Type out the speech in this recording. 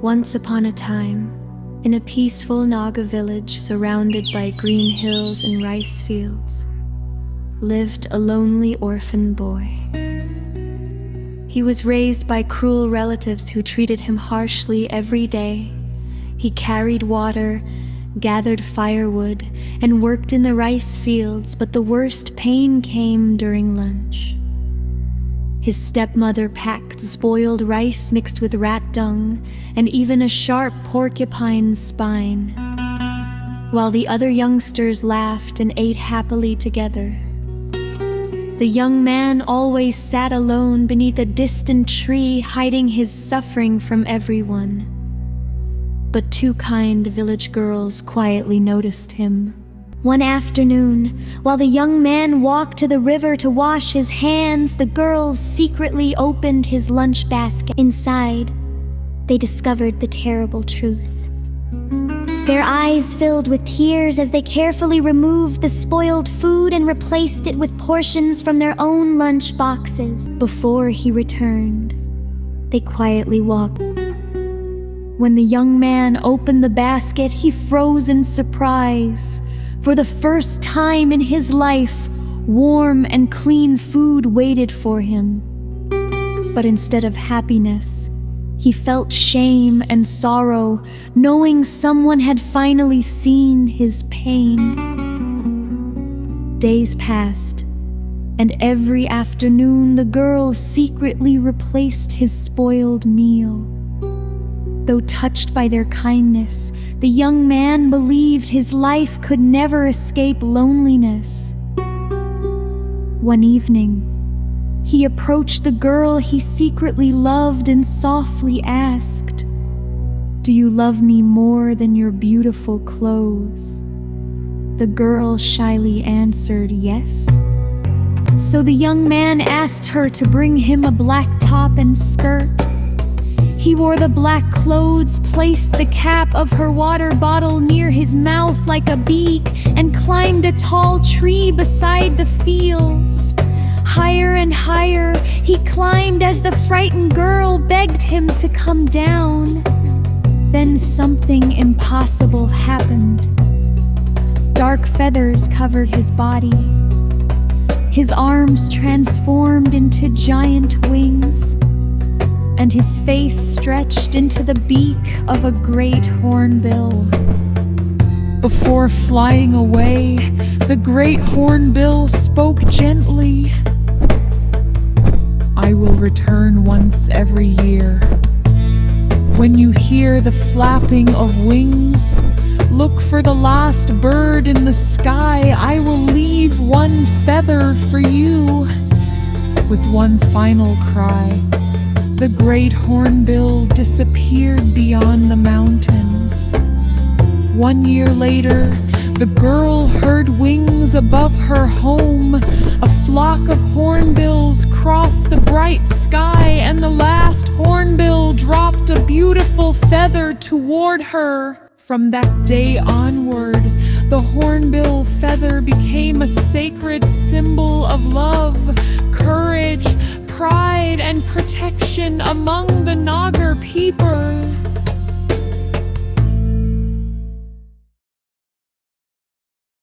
Once upon a time, in a peaceful Naga village surrounded by green hills and rice fields, lived a lonely orphan boy. He was raised by cruel relatives who treated him harshly every day. He carried water, gathered firewood, and worked in the rice fields, but the worst pain came during lunch. His stepmother packed spoiled rice mixed with rat dung and even a sharp porcupine's spine, while the other youngsters laughed and ate happily together. The young man always sat alone beneath a distant tree, hiding his suffering from everyone. But two kind village girls quietly noticed him. One afternoon, while the young man walked to the river to wash his hands, the girls secretly opened his lunch basket. Inside, they discovered the terrible truth. Their eyes filled with tears as they carefully removed the spoiled food and replaced it with portions from their own lunch boxes. Before he returned, they quietly walked. When the young man opened the basket, he froze in surprise. For the first time in his life, warm and clean food waited for him. But instead of happiness, he felt shame and sorrow, knowing someone had finally seen his pain. Days passed, and every afternoon the girl secretly replaced his spoiled meal. Though touched by their kindness, the young man believed his life could never escape loneliness. One evening, he approached the girl he secretly loved and softly asked, "Do you love me more than your beautiful clothes?" The girl shyly answered yes. So the young man asked her to bring him a black top and skirt. He wore the black clothes, placed the cap of her water bottle near his mouth like a beak, and climbed a tall tree beside the fields. Higher and higher he climbed as the frightened girl begged him to come down. Then something impossible happened. Dark feathers covered his body. His arms transformed into giant wings, and his face stretched into the beak of a great hornbill. Before flying away, the great hornbill spoke gently. "I will return once every year. When you hear the flapping of wings, look for the last bird in the sky. I will leave one feather for you." With one final cry, the great hornbill disappeared beyond the mountains. 1 year later, the girl heard wings above her home. A flock of hornbills crossed the bright sky, and the last hornbill dropped a beautiful feather toward her. From that day onward, the hornbill feather became a sacred symbol of love, courage, pride, and protection among the Naga people.